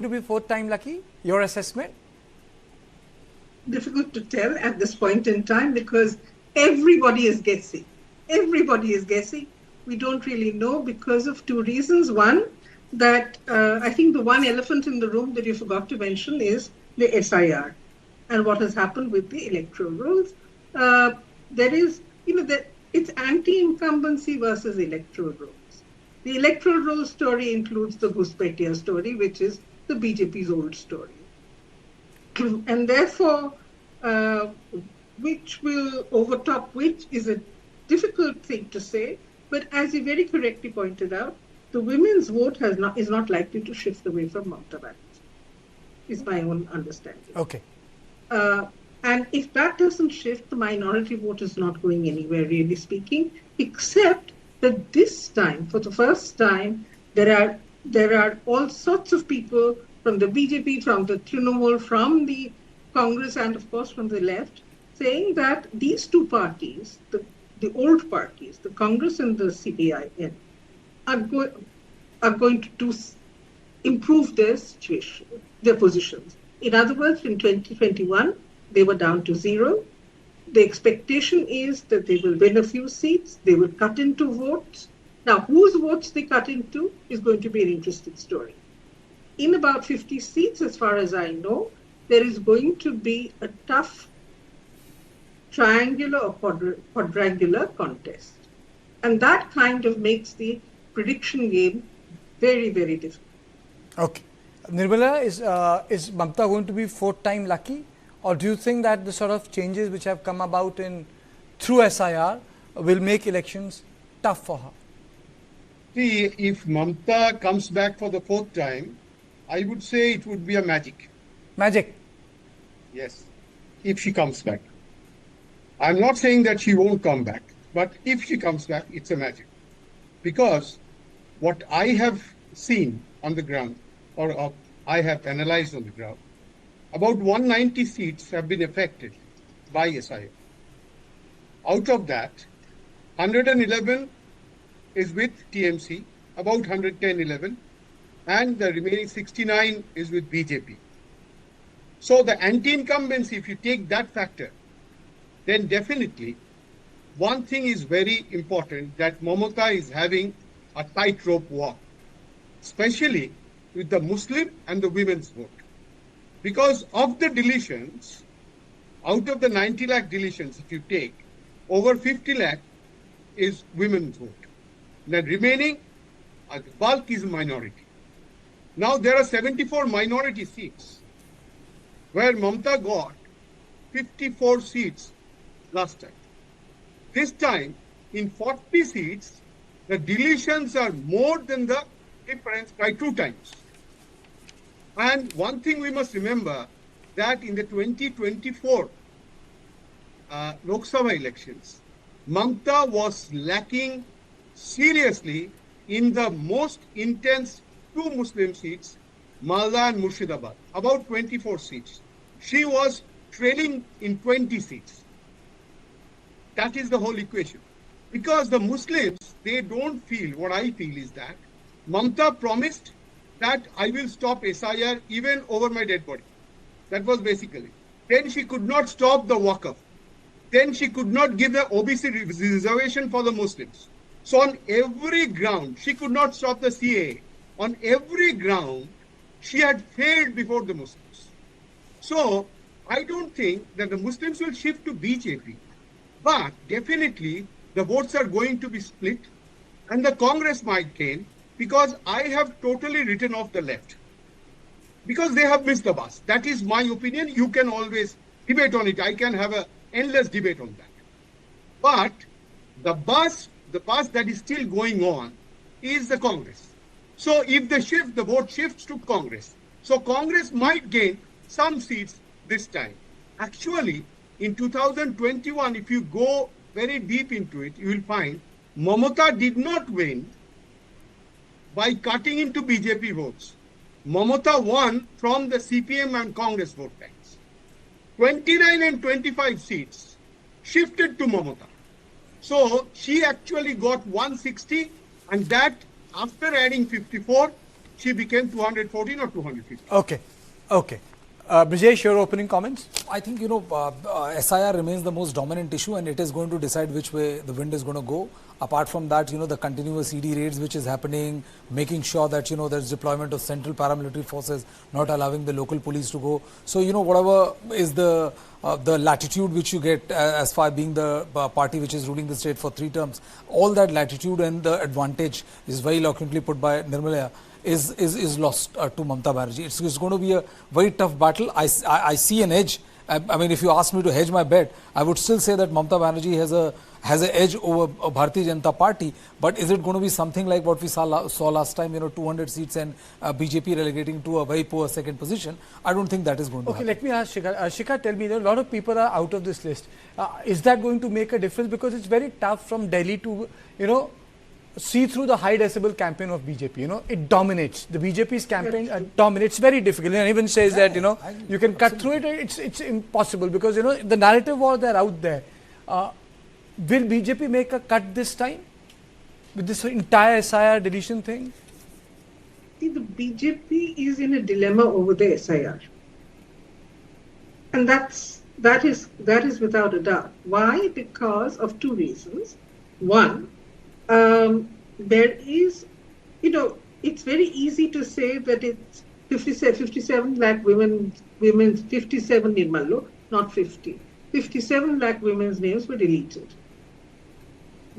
to be fourth time lucky? Your assessment? Difficult to tell at this point in time because everybody is guessing. Everybody is guessing. We don't really know because of two reasons. One, that I think the one elephant in the room that you forgot to mention is the SIR and what has happened with the electoral rolls. There is, it's anti-incumbency versus electoral rolls. The electoral roll story includes the Ghuspetia story, which is the BJP's old story. And therefore, which will overtop which is a difficult thing to say. But as you very correctly pointed out, the women's vote is not likely to shift away from Mamata Banerjee, is my own understanding. Okay. And if that doesn't shift, the minority vote is not going anywhere, really speaking, except that this time, for the first time, there are all sorts of people from the BJP, from the Trinamool, from the Congress, and of course from the left, saying that these two parties, the old parties, the Congress and the CPIM, are going to improve their situation, their positions. In other words, in 2021, they were down to 0. The expectation is that they will win a few seats, they will cut into votes. Now, whose votes they cut into is going to be an interesting story. In about 50 seats, as far as I know, there is going to be a tough triangular or quadrangular contest. And that kind of makes the prediction game very, very difficult. Okay. Nirmala, is Mamata going to be fourth time lucky? Or do you think that the sort of changes which have come about through SIR will make elections tough for her? See, if Mamata comes back for the fourth time, I would say it would be a magic. Magic? Yes, if she comes back. I'm not saying that she won't come back, but if she comes back, it's a magic. Because what I have seen on the ground, or I have analyzed on the ground, about 190 seats have been affected by SIR. Out of that, 111 is with TMC, about 110-11, and the remaining 69 is with BJP. So the anti-incumbency, if you take that factor, then definitely one thing is very important, that Mamata is having a tightrope walk, especially with the Muslim and the women's vote. Because of the deletions, out of the 90 lakh deletions, if you take, over 50 lakh is women's vote. The remaining, the bulk is minority. Now there are 74 minority seats, where Mamata got 54 seats last time. This time, in 40 seats, the deletions are more than the difference by 2 times. And one thing we must remember, that in the 2024 Lok Sabha elections, Mamata was lacking seriously in the most intense 2 Muslim seats, Malda and Murshidabad, about 24 seats. She was trailing in 20 seats. That is the whole equation. Because the Muslims, they don't feel, what I feel is that Mamata promised that I will stop SIR even over my dead body. That was basically. Then she could not stop the Waqf. Then she could not give the OBC reservation for the Muslims. So on every ground, she could not stop the CAA. On every ground, she had failed before the Muslims. So I don't think that the Muslims will shift to BJP. But definitely the votes are going to be split and the Congress might gain, because I have totally written off the left. Because they have missed the bus. That is my opinion. You can always debate on it. I can have an endless debate on that. But the bus that is still going on is the Congress. So if they shift, the vote shifts to Congress. So Congress might gain some seats this time. Actually, in 2021, if you go very deep into it, you will find Mamata did not win by cutting into BJP votes. Mamata won from the CPM and Congress vote banks. 29 and 25 seats shifted to Mamata. So she actually got 160, and that after adding 54, she became 214 or 250. Okay. Okay. Brijesh, your opening comments? I think, SIR remains the most dominant issue and it is going to decide which way the wind is going to go. Apart from that, the continuous ED raids which is happening, making sure that, there's deployment of central paramilitary forces, not allowing the local police to go. So, whatever is the latitude which you get as far being the party which is ruling the state for 3 terms, all that latitude and the advantage is very eloquently put by Nirmala. Is lost to Mamata Banerjee. It's going to be a very tough battle. I see an edge. I mean, if you ask me to hedge my bet, I would still say that Mamata Banerjee has an edge over Bharatiya Janata Party. But is it going to be something like what we saw last time? 200 seats and BJP relegating to a very poor second position. I don't think that is going to happen. Okay, let me ask Shikha. Shikha, tell me, a lot of people are out of this list. Is that going to make a difference? Because it's very tough from Delhi to, see through the high decibel campaign of BJP. It dominates. The BJP's campaign dominates. It's very difficult. And even says that, you can cut through it. It's impossible because, the narrative war they're out there. Will BJP make a cut this time with this entire SIR deletion thing? See, the BJP is in a dilemma over the SIR. And that is without a doubt. Why? Because of 2 reasons. One, there is, it's very easy to say that it's 57 lakh women's 57 in Mallo, not 50. 57 lakh women's names were deleted.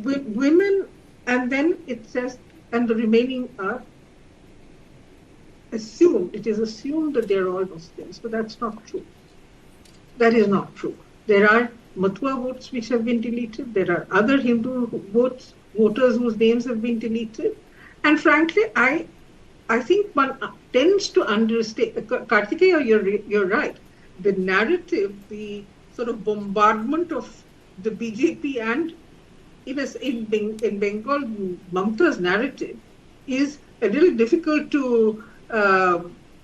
Women, and then it says, and the remaining are assumed, it is assumed that they're all Muslims, but that's not true. That is not true. There are Mathua votes which have been deleted. There are other Hindu voters whose names have been deleted. And frankly, I think one tends to understate. Kartikeya, you're right. The narrative, the sort of bombardment of the BJP and in Bengal, Mamata's narrative is a little difficult to.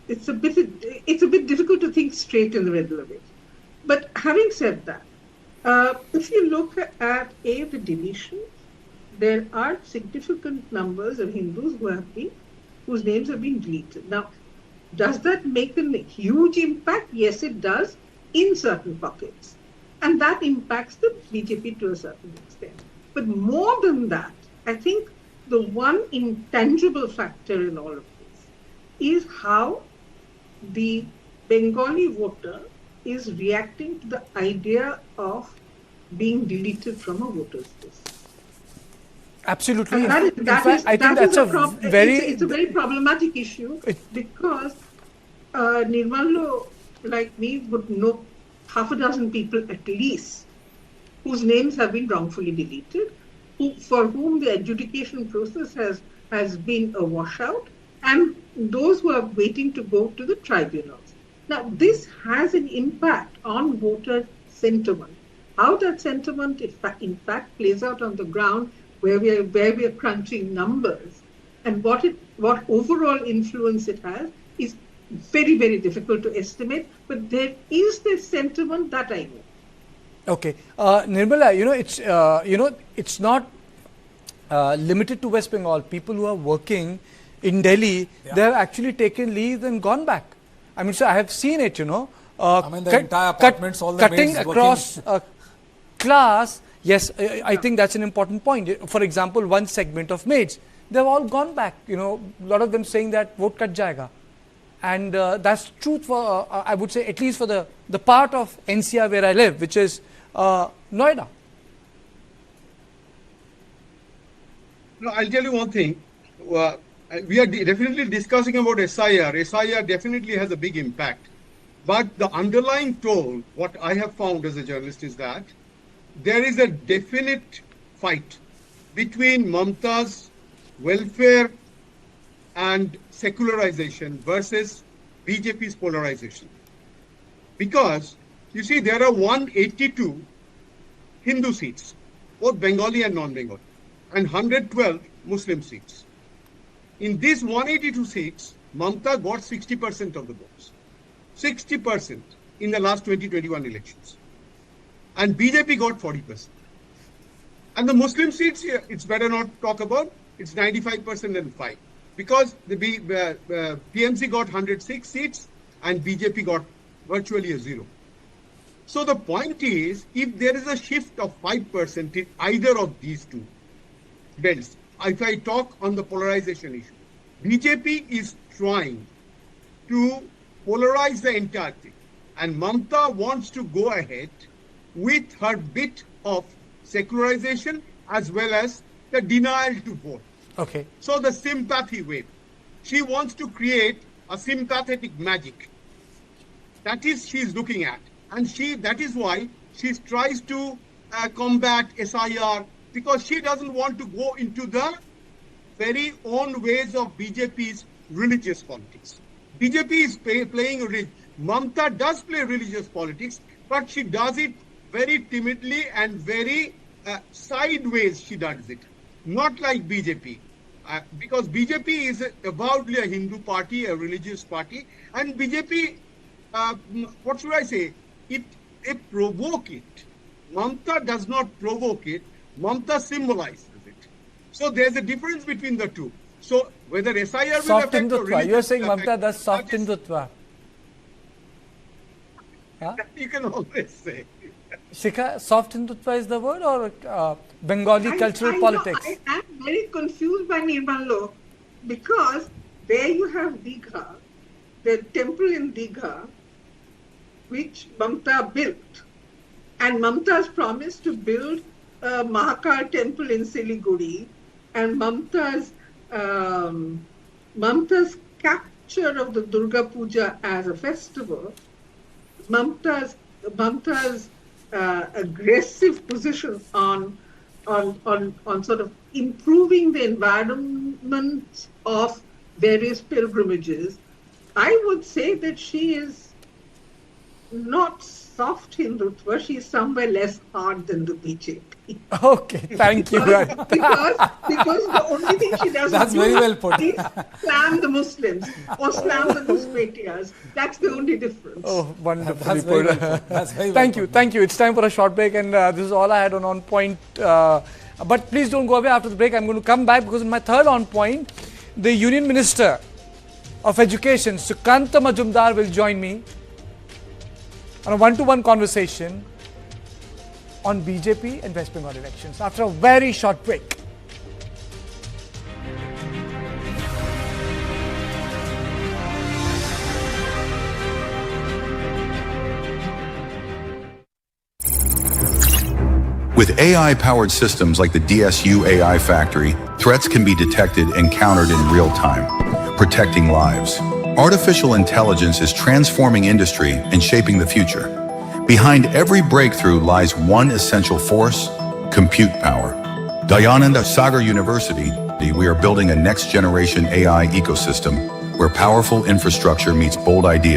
It's a bit difficult to think straight in the middle of it. But having said that, if you look at the deletions, there are significant numbers of Hindus whose names have been deleted. Now, does that make a huge impact? Yes, it does in certain pockets. And that impacts the BJP to a certain extent. But more than that, I think the one intangible factor in all of this is how the Bengali voter is reacting to the idea of being deleted from a voter's list. Absolutely. I think that's a very problematic issue because Nirmala, like me, would know half a dozen people at least whose names have been wrongfully deleted, for whom the adjudication process has been a washout, and those who are waiting to go to the tribunals. Now, this has an impact on voter sentiment. How that sentiment, in fact, plays out on the ground, where we are crunching numbers, and what overall influence it has, is very, very difficult to estimate. But there is this sentiment that I know. Okay, Nirmala, it's not limited to West Bengal. People who are working in Delhi, they have actually taken leave and gone back. I mean, so I have seen it, the entire apartments, all the cutting across class. Yes, I think that's an important point. For example, one segment of maids, they've all gone back. A lot of them saying that vote cut jayega. And that's truth for, I would say, at least for the part of NCR where I live, which is Noida. No, I'll tell you one thing. We are definitely discussing about SIR. SIR definitely has a big impact. But the underlying toll, what I have found as a journalist, is that there is a definite fight between Mamata's welfare and secularization versus BJP's polarization. Because, you see, there are 182 Hindu seats, both Bengali and non-Bengali, and 112 Muslim seats. In these 182 seats, Mamata got 60% of the votes. 60% in the last 2021 elections. And BJP got 40%. And the Muslim seats here, it's better not talk about, it's 95% and 5. because the PMC got 106 seats and BJP got virtually a zero. So the point is, if there is a shift of 5% in either of these two belts, if I talk on the polarization issue, BJP is trying to polarize the entire thing. And Mamata wants to go ahead with her bit of secularization as well as the denial to vote. Okay. So the sympathy wave. She wants to create a sympathetic magic. That is she's looking at. And that is why she tries to combat SIR, because she doesn't want to go into the very own ways of BJP's religious politics. BJP is playing religion. Mamata does play religious politics, but she does it very timidly and very sideways she does it. Not like BJP. Because BJP is avowedly a Hindu party, a religious party, and BJP, what should I say? It provoke it. Mamata does not provoke it. Mamata symbolizes it. So there's a difference between the two. So whether SIR will Soft affect or Hindutva. You're saying affect, Mamata does soft Hindutva. Yeah? You can always say. Shikha, soft Hindutva is the word, or Bengali cultural politics? I am very confused by Nirmal, because there you have Digha, the temple in Digha, which Mamata built. And Mamata has promised to build a Mahakal temple in Siliguri. And Mamata's capture of the Durga Puja as a festival, Mamata's aggressive position on sort of improving the environment of various pilgrimages, I would say that she is not soft Hindutva, she is somewhere less hard than the BJP. Okay, thank you. because the only thing she doesn't That's do very well put. is slam the Muslims or slam the Nusretias. That's the only difference. Oh, wonderfully That's very put. well put. That's very well Thank put. you, thank you. It's time for a short break, and this is all I had on point. But please don't go away after the break. I'm going to come back, because in my third on point, the Union Minister of Education, Sukanta Majumdar, will join me on a one-to-one conversation on BJP and West Bengal elections after a very short break. With AI-powered systems like the DSU AI Factory, threats can be detected and countered in real time, protecting lives. Artificial intelligence is transforming industry and shaping the future. Behind every breakthrough lies one essential force: compute power. Dayananda Sagar University, we are building a next-generation AI ecosystem where powerful infrastructure meets bold ideas.